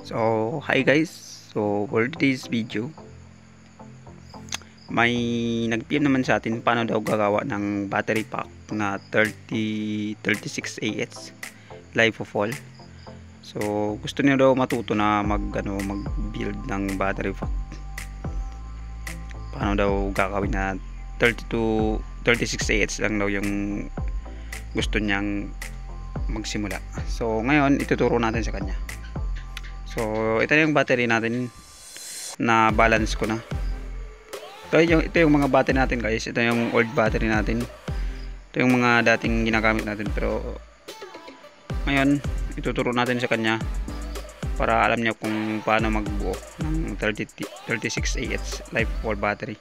So, hi guys. So, for today's video, may nag-PM naman sa atin paano daw gagawa ng battery pack na 36Ah life of all. So, gusto niya daw matuto na mag-build ng battery pack. Paano daw gagawin na 36Ah lang daw yung gusto niyang magsimula. So, ngayon ituturo natin sa kanya. So, ito yung battery natin na balance ko na. Ito yung mga battery natin guys. Ito yung old battery natin. Ito yung mga dating ginagamit natin. Pero, ngayon, ituturo natin sa kanya para alam niya kung paano magbuo ng 36Ah life for battery.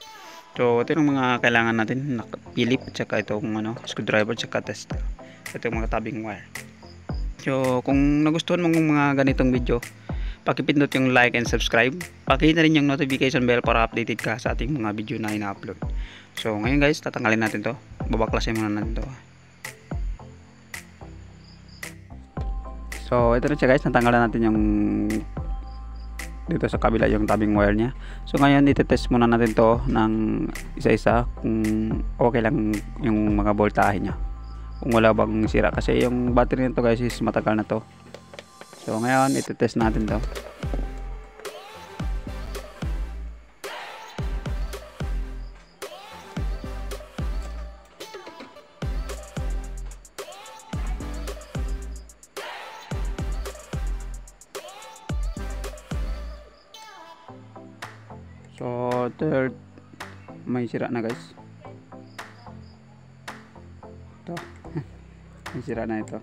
So, ito yung mga kailangan natin. Philip, tsaka itong screwdriver, tsaka tester. Ito yung mga tabing wire. So, kung nagustuhan mong mga ganitong video, pakipindot yung like and subscribe. Pakihit na rin yung notification bell para updated ka sa ating mga video na ina-upload. So ngayon guys, tatanggalin natin to. Babaklasin muna natin to. So ito na siya guys, natanggalan natin yung dito sa kabila yung tabing wire nya. So ngayon itetest muna natin to ng isa-isa kung okay lang yung mga voltahe nya, kung wala bang sira, kasi yung battery nito guys is matagal na to. So ngayon itetest natin to. So third, may sira na guys. Ito. May sira na ito.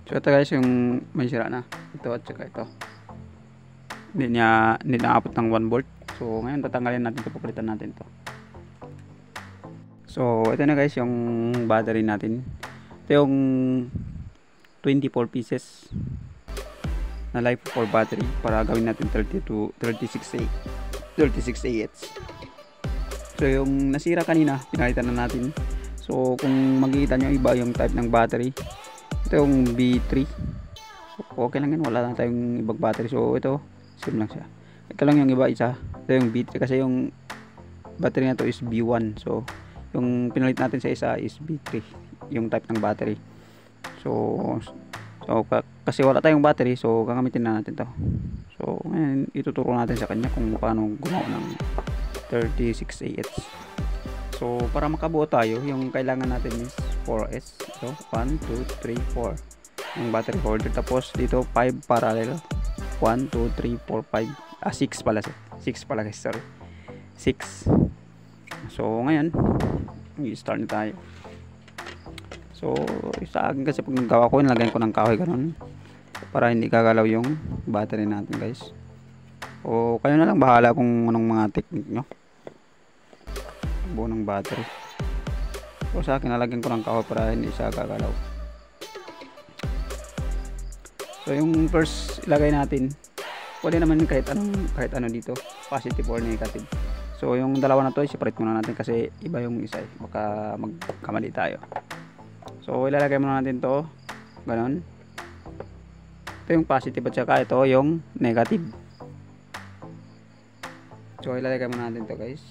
So ito guys yung may sira na. Ito at saka ito. Hindi na abot ng 1 volt. So ngayon tatanggalin natin ito, papalitan natin ito. So ito na guys yung battery natin. Ito yung 24 pieces na life for battery para gawin natin 36Ah. So yung nasira kanina, pinalitan na natin. So kung makikita nyo, iba yung type ng battery. Ito yung B3. So okay lang yan, wala lang tayong ibang battery. So ito, same lang siya. Ito lang yung iba, isa. Ito yung B3 kasi yung battery na to is B1. So yung pinalit natin sa isa is B3, yung type ng battery. So kasi wala tayong battery, so gagamitin na natin to. So ngayon ituturo natin sa kanya kung paano gumawa ng 36Ah. So para makabuo tayo, yung kailangan natin is 4S. So 1, 2, 3, 4 yung battery holder. Tapos dito 5 parallel. 1, 2, 3, 4, 5. 6 pala. 6 pala guys, sorry. 6. So ngayon i-start na tayo. So sa akin kasi pag nagawa ko, nilagyan ko ng kahoy ganun para hindi gagalaw yung battery natin guys. O kayo na lang bahala kung anong mga technique nyo buo ng battery. So sa akin, nalagyan ko ng kahoy para hindi siya gagalaw. So yung first ilagay natin, pwede naman kahit ano dito, positive or negative. So yung dalawa na to, i-separate muna natin kasi iba yung isa eh. Baka magkamali tayo. So ilalagay muna natin to ganon. Ito yung positive at saka ito yung negative. So ilalagay muna natin to guys,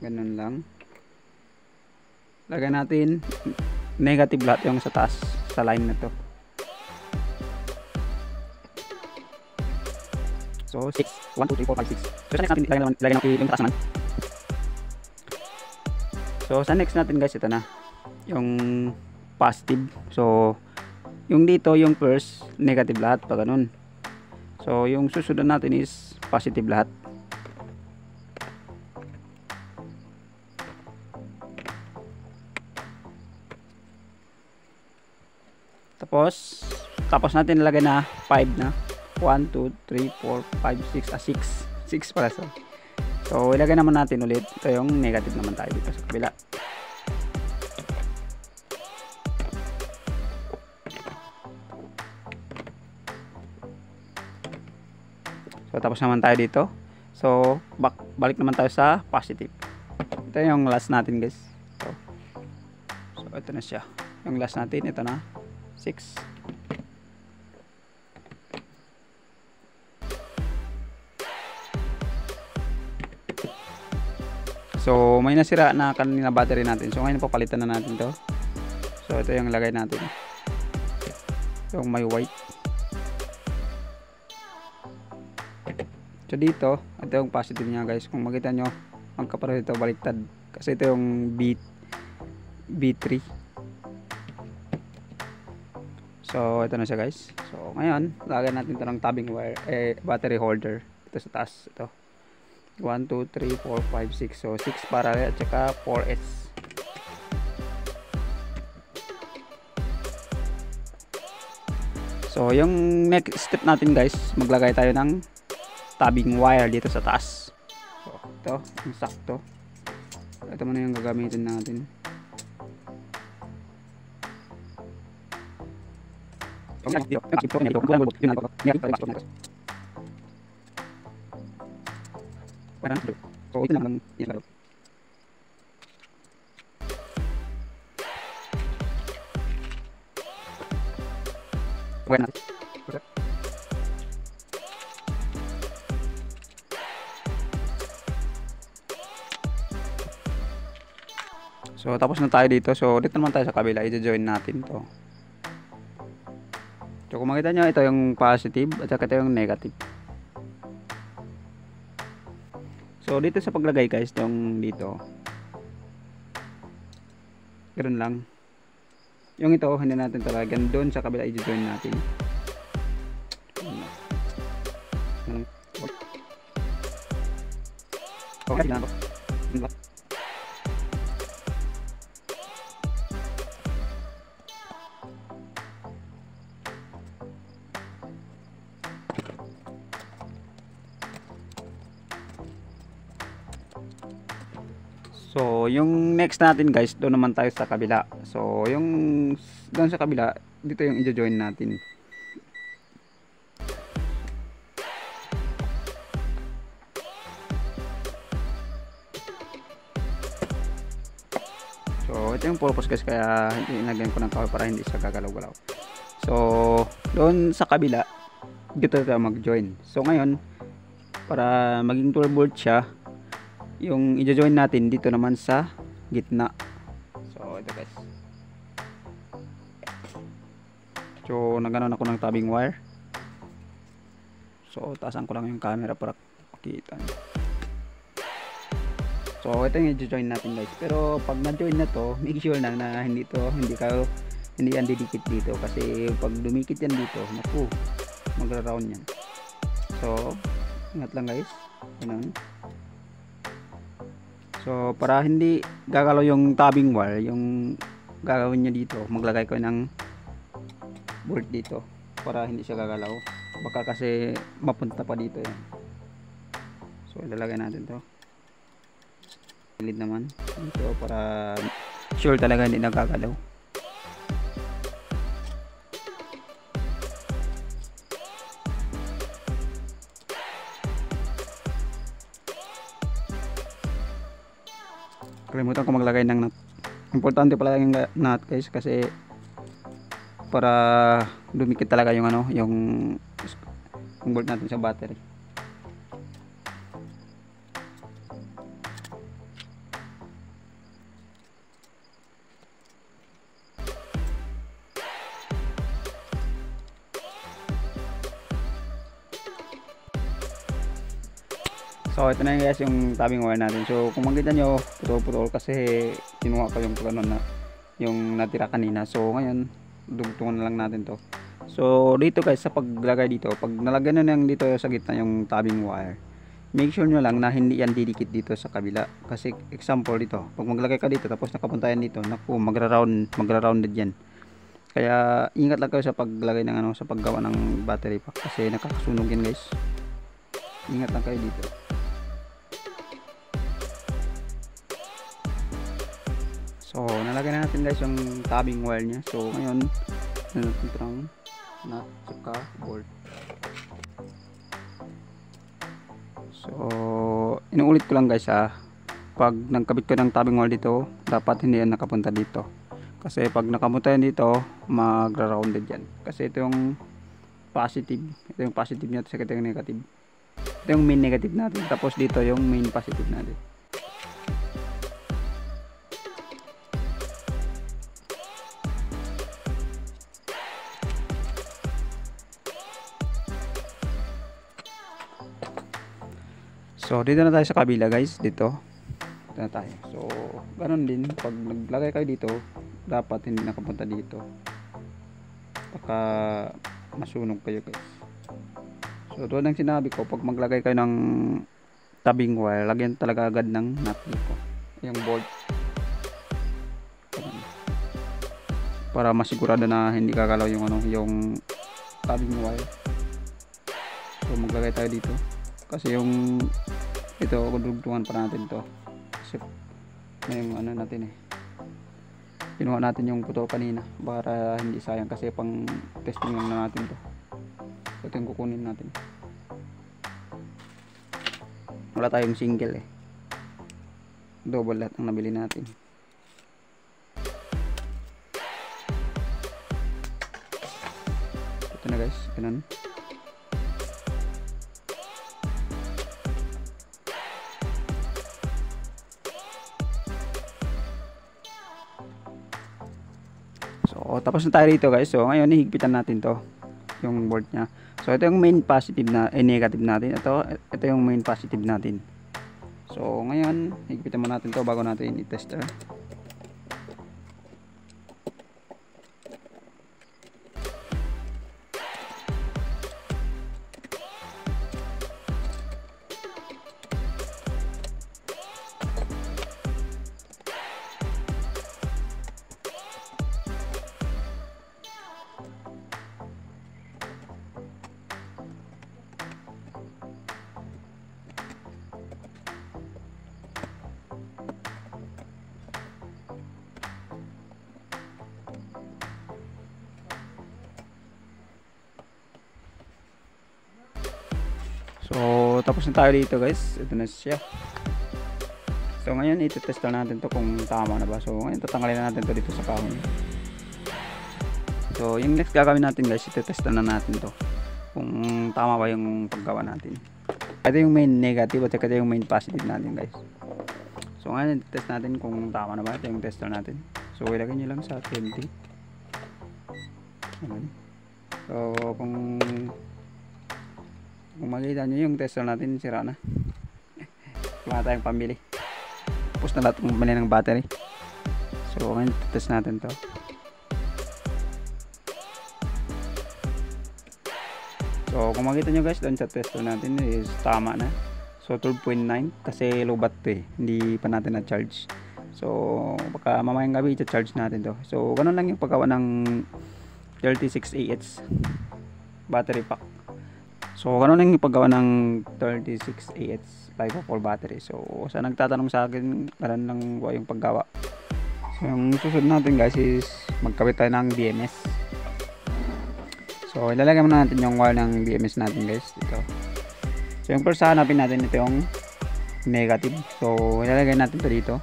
ganon lang. Lagay natin negative lahat yung sa taas, sa line na to. So 6, 1, 2, 3, 4, 5, 6. So sa next natin lagay natin yung taas naman. So sa next natin guys, ito na yung positive. So yung dito yung first, negative lahat pa ganun. So yung susunod natin is positive lahat. Tapos natin ilagay na 5 na 1, 2, 3, 4, 5, 6, 6 pala, so So ilagay naman natin ulit. Ito yung negative naman tayo dito sa kabila. So tapos naman tayo dito. So balik naman tayo sa positive. Ito yung last natin guys. So ito na siya. Yung last natin, ito na 6. So may nasira na kanina battery natin. So ngayon papalitan na natin to. So ito yung lagay natin. Yung may white. So dito, ito yung positive niya guys. Kung makita nyo, ang kapareho dito baliktad. Kasi ito yung B3. So ito na siya guys. So ngayon, lagyan natin ito ng tabbing wire, battery holder. Ito sa taas. Ito. 1, 2, 3, 4, 5, 6. So 6 parallel at saka 4S. So yung next step natin guys, maglagay tayo ng tabbing wire dito sa taas. So ito, yung sakto. Ito muna yung gagamitin natin. So ito lang yung So tapos na tayo dito. So dito naman tayo sa kabila, i-join natin to. So kung makita nyo, ito yung positive at saka ito yung negative. So dito sa paglagay guys, yung dito, ganoon lang. Yung ito, hindi natin talagyan. Doon sa kabila, i-join natin. Okay na. So yung next natin guys, doon naman tayo sa kabila. So yung doon sa kabila, dito yung i-join natin. So ito yung purpose guys, kaya inagyan ko ng kahoy para hindi siya gagalaw-galaw. So doon sa kabila, dito tayo mag-join. So ngayon, para maging 12 volt siya, yung i-join natin dito naman sa gitna. So ito guys. So nagano ako ng tabbing wire. So taasan ko lang yung camera para makita. So ito yung i-join natin guys. Pero pag na-join na to, make sure na hindi yan didikit dito, kasi pag dumikit yan dito, naku, magra-round yan. So ingat lang guys. Ganun. So para hindi gagalaw yung tabbing wire, yung gagawin nyo dito, maglagay ko ng bolt dito para hindi siya gagalaw. Baka kasi mapunta pa dito yan. So ilalagay natin to. Gilid naman dito para sure talaga hindi nagagalaw. Kalimutan ko maglagay ng nut. Importante pala yung nut guys, kasi para dumikit talaga yung yung bolt natin sa battery. So ito na guys yung tabbing wire natin. So kung makita nyo, putol-putol kasi kinuha ko yung yung natira kanina. So ngayon dugtungan na lang natin to. So dito guys, sa paglagay dito, pag nalagyan na lang dito sa gitna yung tabbing wire, make sure nyo lang na hindi yan didikit dito sa kabila. Kasi example dito, pag maglagay ka dito tapos nakapunta yan dito, naku, magra-rounded yan. Kaya ingat lang kayo sa paglagay ng sa paggawa ng battery pack, kasi nakakasunog yan guys. Ingat lang kayo dito. So nalagay na natin guys yung tabbing wire nya. So ngayon natin itong nut saka bolt. So inuulit ko lang guys pag nagkabit ko ng tabbing wire dito, dapat hindi yan nakapunta dito. Kasi pag nakapunta yan dito, magra-rounded yan. Kasi ito yung positive. Ito yung positive niya, ito yung negative. Ito yung main negative natin. Tapos dito yung main positive natin. So dito na tayo sa kabila guys, dito na tayo. So ganoon din, pag naglagay kayo dito, dapat hindi nakapunta dito, baka masunog kayo guys. So tulad ng sinabi ko, pag maglagay kayo ng tabbing wire, lagyan talaga agad ng nut dito, yung bolt, para masigurado na hindi kakalaw yung yung tabbing wire. So maglagay tayo dito, kasi yung ito kudugtungan pa natin to, kasi may yung natin kinuha natin yung puto kanina para hindi sayang, kasi pang testing lang na natin to. So ito yung kukunin natin, wala tayong single double lahat ang nabili natin. Ito na guys, ganun. So tapos na tayo dito guys. So ngayon hihigpitan natin to, yung bolt nya. So ito yung main positive na negative natin. Ito yung main positive natin. So ngayon higpitan mo natin to bago natin i-tester. So tapos na tayo dito guys, ito na siya. So ngayon iti-test natin to kung tama na ba. So ngayon tatanggalin na natin to dito sa kahon. So yung next gagawin natin guys, iti-test na natin to kung tama ba yung paggawa natin. Ito yung main negative at ito yung main positive natin guys. So ngayon iti-test natin kung tama na ba. Ito yung tester natin. So ilagay nyo lang sa 20. So kung makikita nyo yung tester natin, sira na. Wala tayong pambili. Tapos na lahat bumili ng battery. So ngayon test natin to. So kung makita nyo guys, doon sa tester natin is tama na. So 12.9 kasi low bat to hindi pa natin na charge. So baka mamayang gabi i-charge natin to. So ganun lang yung paggawa ng 36AH battery pack. So ganun lang yung paggawa ng 36AH LiFePO4 battery. So sa nagtatanong sa akin, ganun lang yung paggawa. So yung susunod natin guys is magkabit tayo ng BMS. So ilalagay muna natin yung wire ng BMS natin guys dito. So yung first hanapin natin ito yung negative. So ilalagay natin ito dito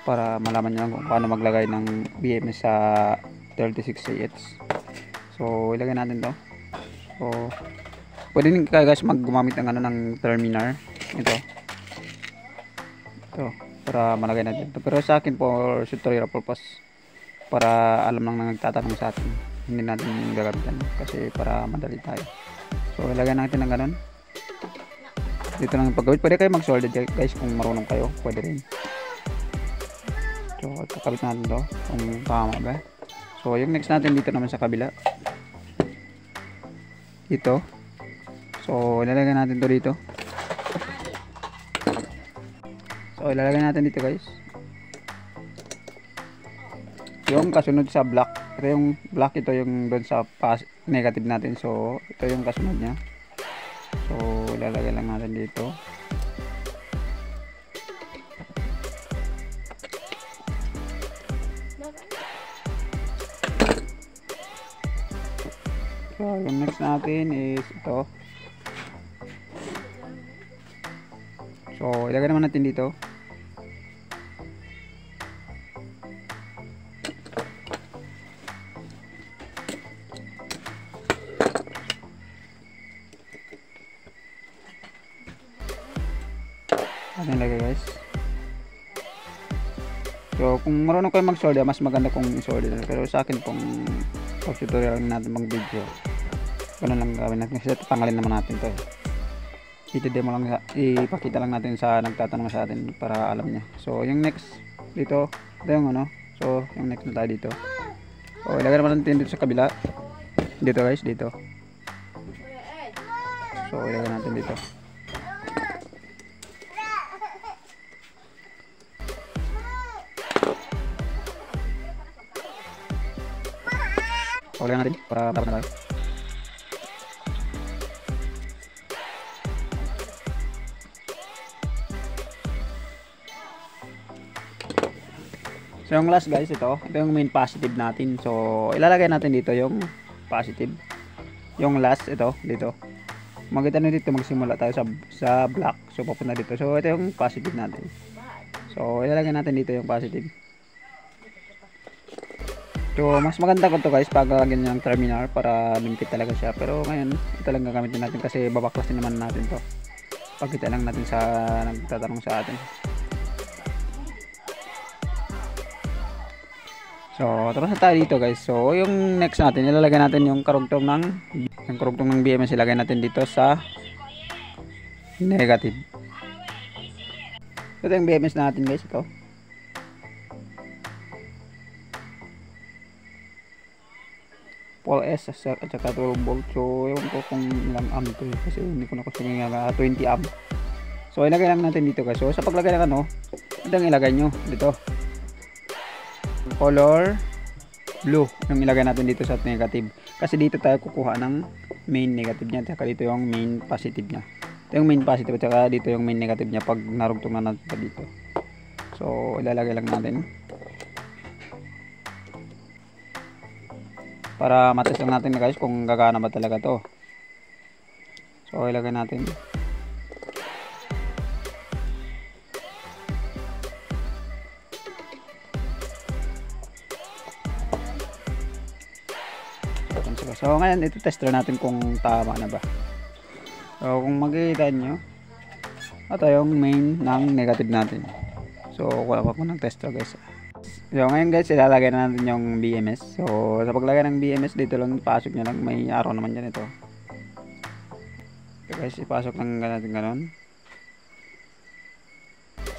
para malaman nyo kung paano maglagay ng BMS sa 36AH. So ilagay natin to. So pwede din kayo guys gumamit ng ng terminal ito para malagay natin ito, pero sa akin for tutorial purpose, para alam lang na nagtatanong sa atin, hindi natin gagamitan kasi para madali tayo. So ilagay natin ng ganun dito lang pagkabit. Pwede kayo mag solder guys kung marunong kayo, pwede rin. So kakabit natin to kung tama ba. So yung next natin dito naman sa kabila ito. So ilalagay natin to dito. So ilalagay natin dito guys yung kasunod sa black. Ito yung black, ito yung doon sa negative natin. So ito yung kasunod nya. So ilalagay lang natin dito. So yung next natin is ito. So ilagay naman natin dito. Ano ilagay guys? So kung marunong kayo mag-solder, mas maganda kung i-solder. Pero sa akin pong tutorial natin mag video, ganun lang gawin natin kasi tatanggalin naman natin to. I-demo lang, ipakita lang natin sa nagtatanong sa atin para alam niya. So yung next dito, ito yung ano. So yung next na tayo dito. So ilagay naman natin dito sa kabila. Dito guys, dito. So ilagay natin dito. Ulang natin para dapat na tayo. So yung last guys, ito yung main positive natin. So ilalagay natin dito yung positive. Yung last ito dito. Makita nyo dito magsimula tayo sa black. So papunta dito. So ito yung positive natin. So ilalagay natin dito yung positive. So mas maganda ko to guys pag lalagyan nyo ng terminal para limpid talaga siya. Pero ngayon ito lang gagamitin natin kasi babaklasin naman natin to. Pagkita lang natin sa nagtatanong sa atin. So tapos na tayo dito guys. So yung next natin ilalagay natin yung karugtong ng BMS, ilagay natin dito sa negative. Ito yung BMS natin guys, ito. Pole S at saka 12 volt. So ewan ko kung ilang amp to kasi hindi ko na kasi 20 amp. So ilagay lang natin dito guys. So sa paglagay ng ano, ito ang ilagay nyo dito. Color blue yung ilagay natin dito sa negative. Kasi dito tayo kukuha ng main negative niya. Saka dito yung main positive niya. Ito yung main positive at saka dito yung main negative niya pag narugtong na natin dito. So ilalagay lang natin. Para matest lang natin guys kung gagana ba talaga to. So ilagay natin. So ngayon ito tester natin kung tama na ba. So kung makikita nyo, ito yung main ng negative natin. So kuha ko ng tester guys. So ngayon guys ilalagay na natin yung BMS. So sa paglagay ng BMS dito lang ipasok nyo lang, may arrow naman dyan ito. So guys ipasok lang natin ganon.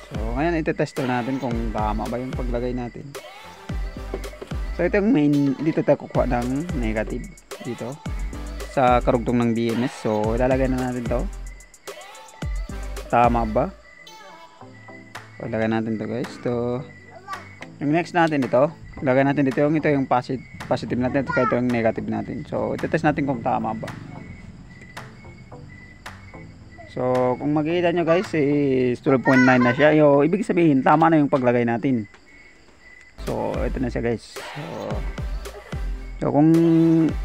So ngayon ito-tester natin kung tama ba yung paglagay natin. So ito yung main, dito tayo kukuha ng negative dito sa karugtong ng BMS. So ilalagay na natin to. Tama ba? So ilagay natin to guys. So yung next natin ito, ilagay natin dito yung ito yung positive natin at ito yung negative natin. So ito-test natin kung tama ba. So kung makikita nyo guys is 12.9 na siya. Yo, ibig sabihin tama na yung paglagay natin. So ito na siya guys. So kung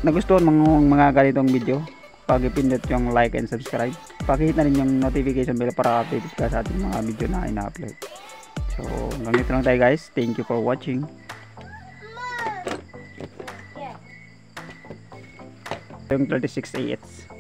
nagustuhan mga ganitong video, pag-ipindot yung like and subscribe. Pakihit na rin yung notification bell para update ka sa ating mga video na ina-upload. So hanggang dito lang tayo guys. Thank you for watching. Yung 36AH.